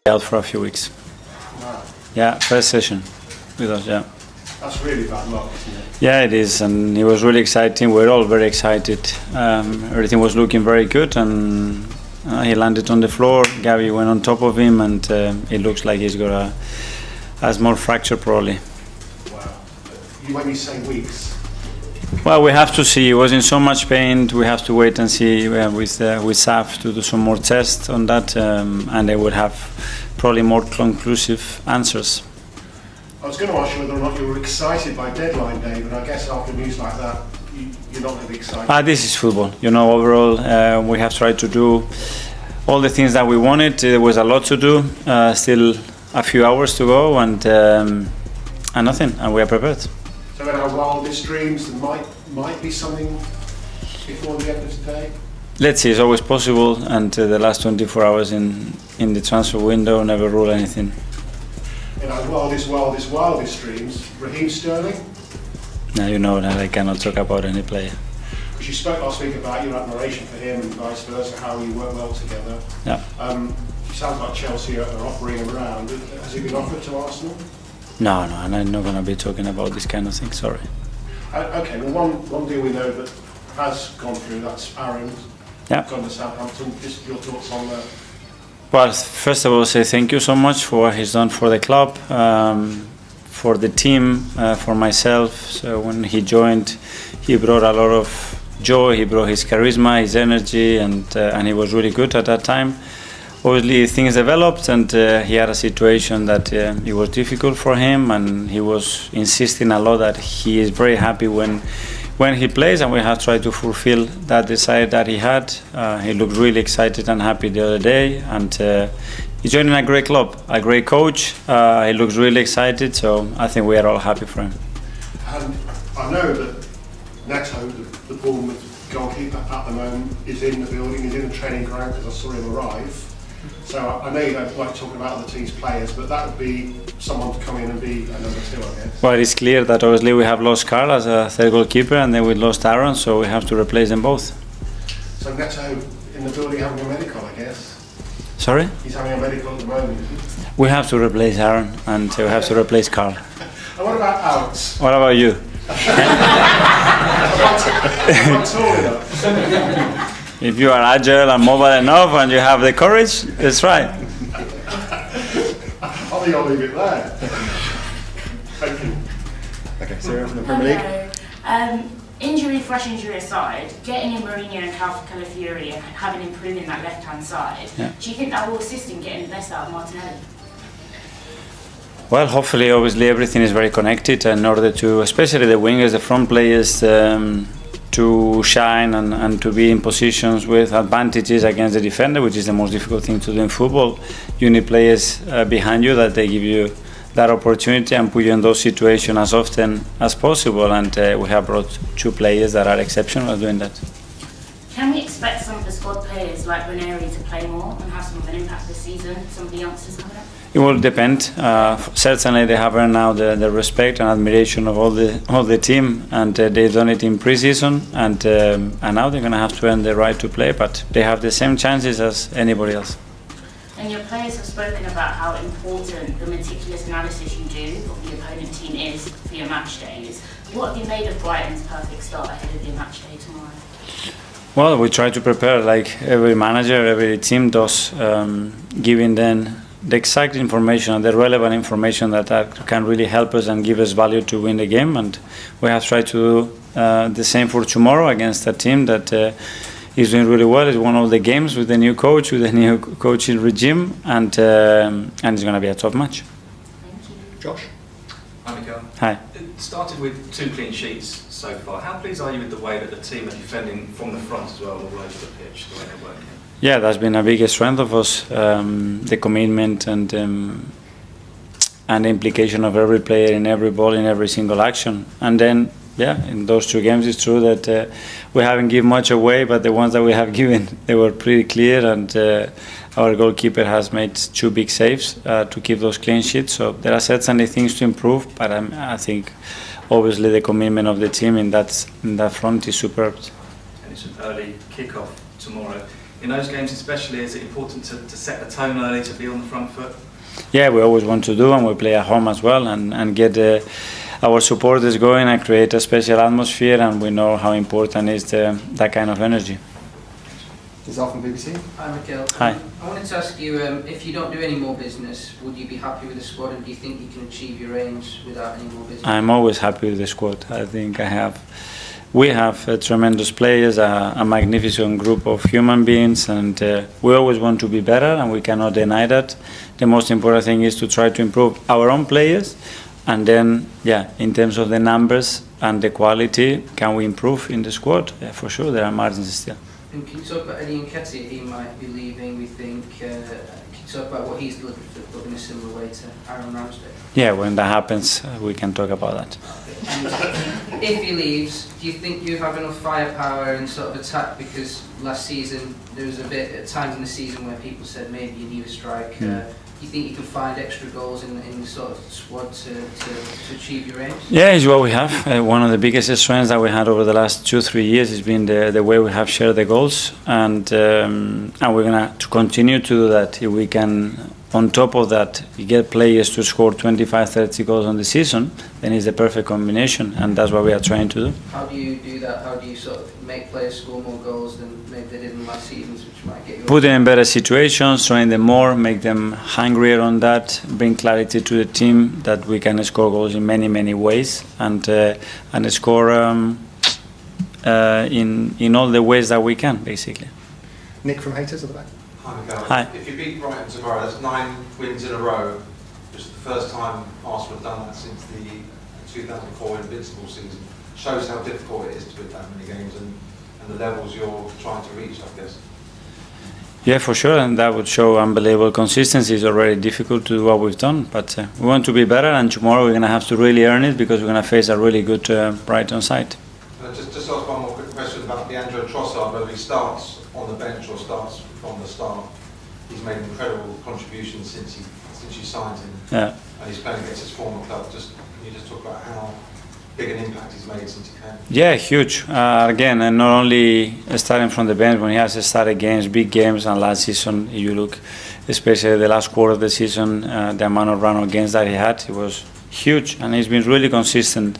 Out for a few weeks. Wow. Yeah, first session with us, yeah. That's really bad luck, isn't it? Yeah, it is, and it was really exciting. We're all very excited. Everything was looking very good, and he landed on the floor. Gabby went on top of him, and it looks like he's got a small fracture probably. Wow. When you say weeks, Well, we have to see. He was in so much pain. We have to wait and see with SAF to do some more tests on that, and they would have probably more conclusive answers. I was going to ask you whether or not you were excited by deadline day, but I guess after news like that, you're not going to be excited. This is football. You know, overall, we have tried to do all the things that we wanted. There was a lot to do. Still a few hours to go, and nothing, and we are prepared. So in our wildest dreams, there might be something before the end of today? Let's see, it's always possible, and the last 24 hours in the transfer window never rule anything. In our wildest dreams, Raheem Sterling? Now you know that I cannot talk about any player. Because you spoke last week about your admiration for him and vice versa, how you work well together. Yeah. Sounds like Chelsea are offering him around. Has he been offered to Arsenal? No, and I'm not going to be talking about this kind of thing, sorry. Okay, well one deal we know that has gone through, that's Aaron. Yeah. Gone to Southampton. Just your thoughts on that? Well, first of all, say thank you so much for what he's done for the club, for the team, for myself. So when he joined, he brought a lot of joy, he brought his charisma, his energy, and he was really good at that time. Obviously, things developed, and he had a situation that it was difficult for him, and he was insisting a lot that he is very happy when he plays, and we have tried to fulfill that desire that he had. He looked really excited and happy the other day, and he's joining a great club, a great coach. He looks really excited, so I think we are all happy for him. And I know that Neto, the Bournemouth goalkeeper at the moment, is in the building, he's in the training ground because I saw him arrive. So I know you don't like talking about other teams' players, but that would be someone to come in and be a number two, I guess. Well, it's clear that obviously we have lost Carl as a third goalkeeper, and then we lost Aaron, so we have to replace them both. So Neto in the building having a medical, I guess. Sorry? He's having a medical at the moment, isn't he? We have to replace Aaron, and we have to replace Carl. And what about Alex? What about you? I'm not tall enough. If you are agile and mobile enough and you have the courage, that's right. I think I'll leave it there. Thank you. Okay, Sarah from the Premier League. Fresh injury aside, getting in Mourinho and Calafiori and having him improving that left-hand side, Yeah. do you think that will assist in getting the best out of Martinelli? Well, hopefully, obviously, everything is very connected in order to, especially the wingers, the front players, to shine and to be in positions with advantages against the defender, which is the most difficult thing to do in football. You need players behind you that they give you that opportunity and put you in those situations as often as possible, and we have brought two players that are exceptional at doing that. Can we expect some of the squad players like Ranieri to play more and have some of an impact this season, some of the youngsters coming up? It will depend. Certainly, they have earned now the respect and admiration of all the team, and they've done it in pre-season, and now they're going to have to earn the right to play. But they have the same chances as anybody else. And your players have spoken about how important the meticulous analysis you do of the opponent team is for your match days. What have you made of Brighton's perfect start ahead of your match day tomorrow? Well, we try to prepare like every manager, every team does, giving them the exact information, the relevant information that can really help us and give us value to win the game. And we have tried to do the same for tomorrow against a team that is doing really well. It's one of the games with the new coach, with the new coaching regime, and it's going to be a tough match. Thank you. Josh? Hi, Mikel. Hi. It started with 2 clean sheets so far. How pleased are you with the way that the team are defending from the front as well, all over the pitch, the way they're working? Yeah, that's been a big strength of us, the commitment and the implication of every player in every ball, in every single action. And then, yeah, in those 2 games, it's true that we haven't given much away, but the ones that we have given, they were pretty clear, and our goalkeeper has made 2 big saves to keep those clean sheets. So there are certainly things to improve, but I think obviously the commitment of the team in that front is superb. And it's an early kick-off tomorrow. In those games especially, is it important to set the tone early, to be on the front foot? Yeah, we always want to do, and we play at home as well, and get our supporters going and create a special atmosphere, and we know how important is that kind of energy. Is that from BBC? Hi Mikel. Hi. I wanted to ask you, if you don't do any more business, would you be happy with the squad, and do you think you can achieve your aims without any more business? I'm always happy with the squad. I think we have tremendous players, a magnificent group of human beings, and we always want to be better, and we cannot deny that. The most important thing is to try to improve our own players, and then, yeah, in terms of the numbers and the quality, can we improve in the squad? Yeah, for sure, there are margins still. And can you talk about Eddie Nketiah? He might be leaving, we think. Can you talk about what he's looking for, but in a similar way to Aaron Ramsdale? Yeah, when that happens, we can talk about that. And if he leaves, do you think you have enough firepower and sort of attack? Because last season there was a bit at times in the season where people said maybe you need a striker. Do you think you can find extra goals in the sort of squad to achieve your aims? Yeah, it's what we have. One of the biggest strengths that we had over the last 2-3 years has been the way we have shared the goals, and we're gonna to continue to do that. If we can, on top of that, get players to score 25-30 goals on the season, then it's the perfect combination, and that's what we are trying to do. How do you do that? How do you sort of make players score more goals than maybe they did in last seasons, which might get you... Put them in better situations, train them more, make them hungrier on that, bring clarity to the team that we can score goals in many ways, and score in all the ways that we can, basically. Nick from Haters at the back. Hi, Mikel. Hi. If you beat Brighton tomorrow, that's 9 wins in a row, which is the first time Arsenal have done that since the 2004 Invincible season. Shows how difficult it is to win that many games and the levels you're trying to reach, I guess. Yeah, for sure, and that would show unbelievable consistency. It's already difficult to do what we've done, but we want to be better, and tomorrow we're going to have to really earn it, because we're going to face a really good Brighton side. Just ask one more quick question about Leandro Trossard, whether he starts on the bench or starts from the start. He's made an incredible contribution since you signed him, Yeah. and he's playing against his former club. Can you just talk about how big an impact he's made since he came? Yeah, huge. Again, and not only starting from the bench, when he has started games, big games, and last season, if you look, especially the last quarter of the season, the amount of run games that he had, it was huge, and he's been really consistent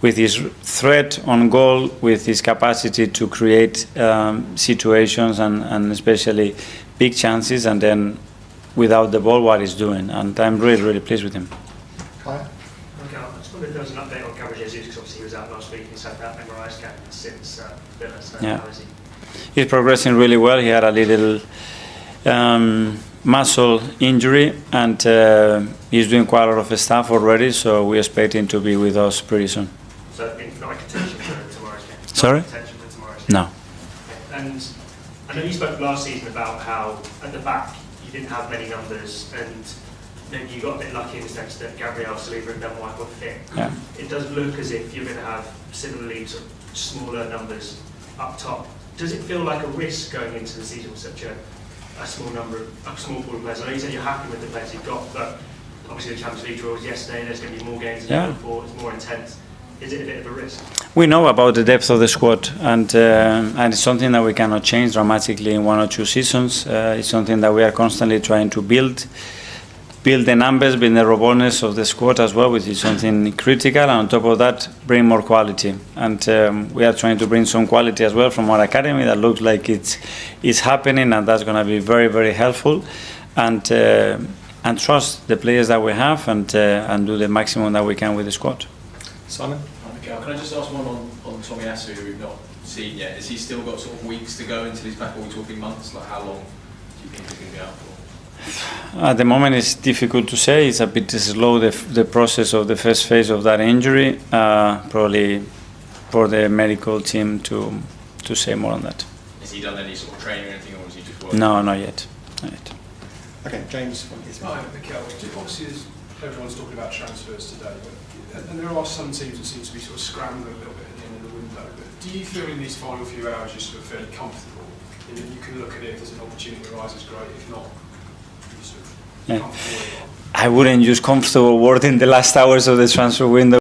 with his threat on goal, with his capacity to create situations and especially big chances, and then without the ball, what he's doing. And I'm really pleased with him. Kaya? Okay, I just wondered if there was an update on Gabriel Jesus, because obviously he was out last week and he's had that MRI scan since Villa, so Yeah. how is he? He's progressing really well. He had a little muscle injury, and he's doing quite a lot of stuff already, so we expect him to be with us pretty soon. So not a contention for tomorrow's game? Sorry? Not a contention for tomorrow's game? No. And I know you spoke last season about how at the back you didn't have many numbers, and then you got a bit lucky in the sense that Gabriel, Saliba and Ben White were fit. Yeah. It does look as if you're going to have similarly sort of smaller numbers up top. Does it feel like a risk going into the season with such a small pool of players? I know you said you're happy with the players you've got, but obviously the Champions League draw was yesterday, there's going to be more games than before, it's more intense. Is it a bit of a risk? We know about the depth of the squad, and it's something that we cannot change dramatically in 1 or 2 seasons. It's something that we are constantly trying to build the numbers, build the robustness of the squad as well, which is something critical, and on top of that, bring more quality. And we are trying to bring some quality as well from our academy that looks like it's happening, and that's going to be very helpful. And trust the players that we have, and do the maximum that we can with the squad. Simon? Mikel, can I just ask one on Tommy Asu, who we've not seen yet? Has he still got sort of weeks to go until he's back, or are we talking months? Like, how long do you think he's going to be out for? At the moment, it's difficult to say. It's a bit slow, the process of the first phase of that injury. Probably for the medical team to say more on that. Has he done any sort of training or anything, or is he just working? No, not yet. Not yet. Okay, James from BBC. Hi, Mikel. Obviously, as everyone's talking about transfers today, and there are some teams that seem to be sort of scrambling a little bit at the end of the window. But do you feel in these final few hours you're sort of fairly comfortable in that you can look at it if there's an opportunity that arises, great. If not, you're sort of comfortable? I wouldn't use comfortable word in the last hours of the transfer window.